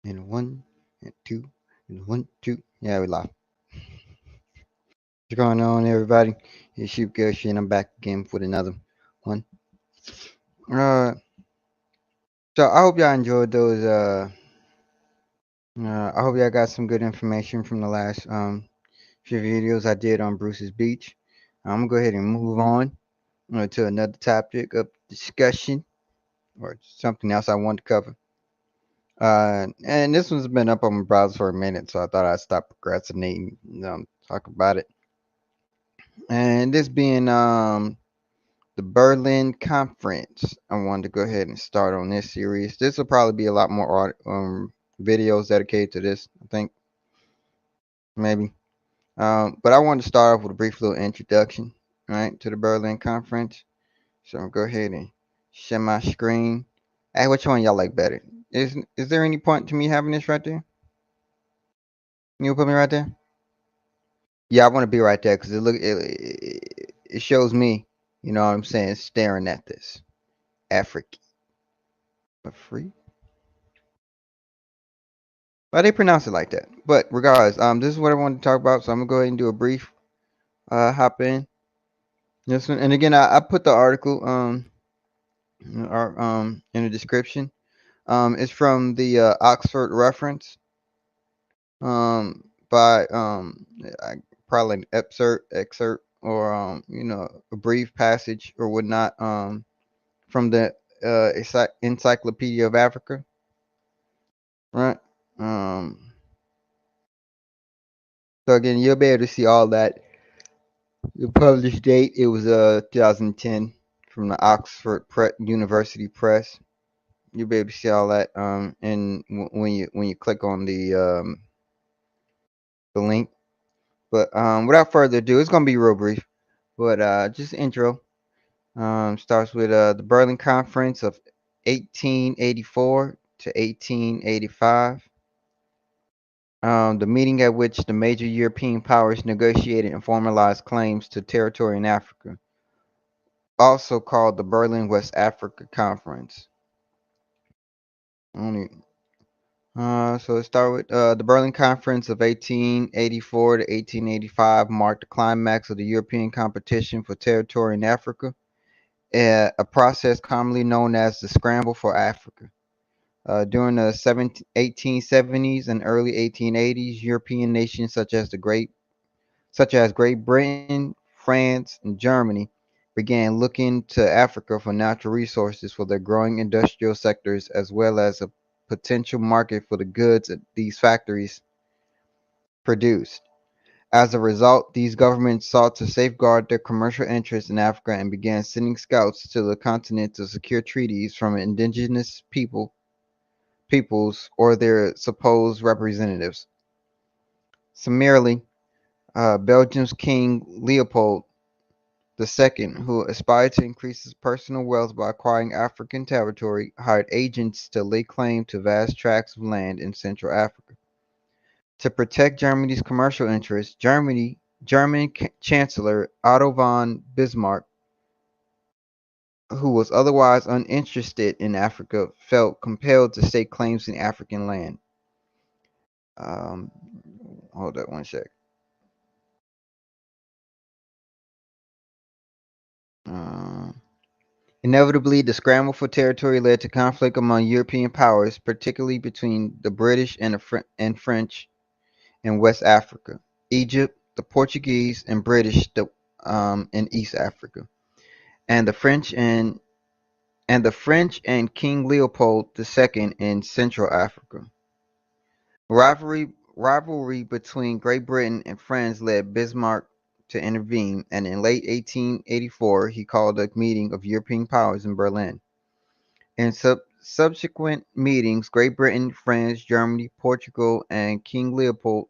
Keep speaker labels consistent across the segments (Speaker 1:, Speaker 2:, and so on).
Speaker 1: And one, and two, and one, two. Yeah, we live. What's going on, everybody? It's Sheep Gushy, and I'm back again with another one. Uh, so I hope y'all enjoyed those. I hope y'all got some good information from the last few videos I did on Bruce's Beach. I'm gonna go ahead and move on to another topic of discussion or something else I want to cover. And this one's been up on my browser for a minute, so I thought I'd stop procrastinating, talk about it. And this being the Berlin Conference. I wanted to go ahead and start on this series. This will probably be a lot more videos dedicated to this, I think, maybe. But I wanted to start off with a brief little introduction, right, to the Berlin Conference. So I'll go ahead and share my screen. Hey, which one y'all like better? Is there any point to me having this right there? You put me right there? Yeah, I want to be right there because it shows me, you know what I'm saying, staring at this. Africa. Free? Why they pronounce it like that? But regardless, this is what I wanted to talk about. So I'm gonna go ahead and do a brief hop in. This one, and again, I put the article in the description. It's from the Oxford reference by I, probably an excerpt or a brief passage or whatnot from the Encyclopedia of Africa, right? Um, so again, you'll be able to see all that. The published date it was 2010 from the Oxford University Press. You'll be able to see all that and when you click on the link. But without further ado, it's gonna be real brief. But just intro. Starts with the Berlin Conference of 1884 to 1885. The meeting at which the major European powers negotiated and formalized claims to territory in Africa, also called the Berlin West Africa Conference. Only, so let's start with the Berlin Conference of 1884 to 1885 marked the climax of the European competition for territory in Africa, a process commonly known as the Scramble for Africa. During the 1870s and early 1880s, European nations such as Great Britain, France, and Germany began looking to Africa for natural resources for their growing industrial sectors as well as a potential market for the goods that these factories produced. As a result, these governments sought to safeguard their commercial interests in Africa and began sending scouts to the continent to secure treaties from indigenous peoples or their supposed representatives. Similarly, Belgium's King Leopold II, who aspired to increase his personal wealth by acquiring African territory, hired agents to lay claim to vast tracts of land in Central Africa. To protect Germany's commercial interests, German Chancellor Otto von Bismarck, who was otherwise uninterested in Africa, felt compelled to stake claims in African land. Um, hold that one sec. Uh, Inevitably, the scramble for territory led to conflict among European powers, particularly between the British and French in West Africa, Egypt, the Portuguese and British in East Africa, and the French and King Leopold II in Central Africa. Rivalry between Great Britain and France led Bismarck to intervene, and in late 1884 he called a meeting of European powers in Berlin. In subsequent meetings, Great Britain, France, Germany, Portugal, and King Leopold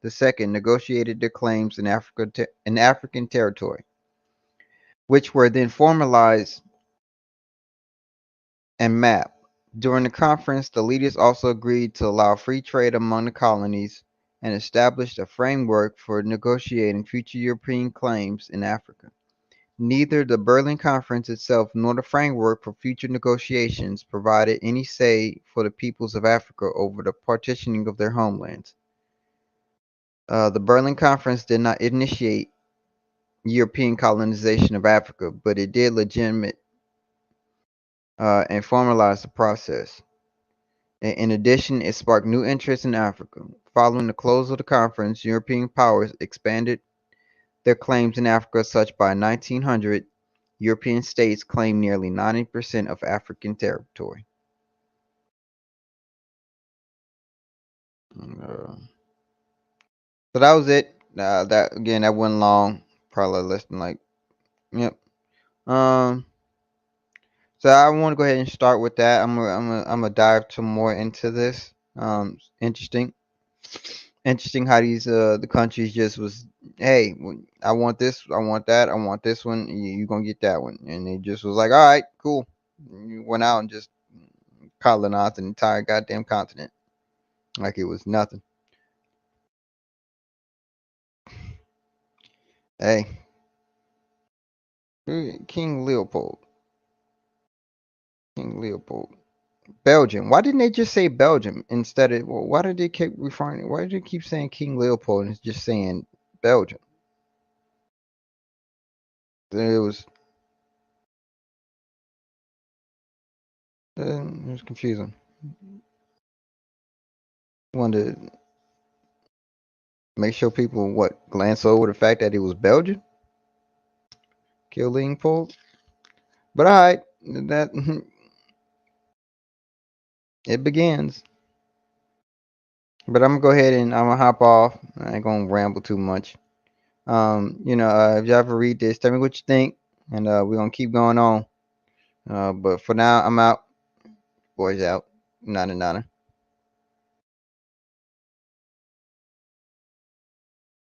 Speaker 1: II negotiated their claims in African territory, which were then formalized and mapped. During the conference, the leaders also agreed to allow free trade among the colonies and established a framework for negotiating future European claims in Africa. Neither the Berlin Conference itself nor the framework for future negotiations provided any say for the peoples of Africa over the partitioning of their homelands. The Berlin Conference did not initiate European colonization of Africa, but it did legitimate and formalize the process. In addition, it sparked new interest in Africa. Following the close of the conference, European powers expanded their claims in Africa, such by 1900, European states claimed nearly 90% of African territory. Uh, so that was it. That again, that wasn't long. Probably less than like, yep. Um, so I want to go ahead and start with that. I'm gonna dive to more into this. Interesting. Interesting how these the countries just was, hey, I want this, I want that, I want this one, you gonna get that one, and they just was like, all right, cool. You went out and just colonized an entire goddamn continent like it was nothing. Hey, King Leopold, King Leopold, Belgium. Why didn't they just say Belgium instead of? Well, why did they keep referring? Why did they keep saying King Leopold and just saying Belgium? It was it was confusing. Wanted to make sure people what glance over the fact that it was Belgium, King Leopold. But all right, that it begins. But I'm gonna go ahead and I'm gonna hop off. I ain't gonna ramble too much. If you ever read this, tell me what you think, and we're gonna keep going on. But for now, I'm out. Boys out. Nana nana.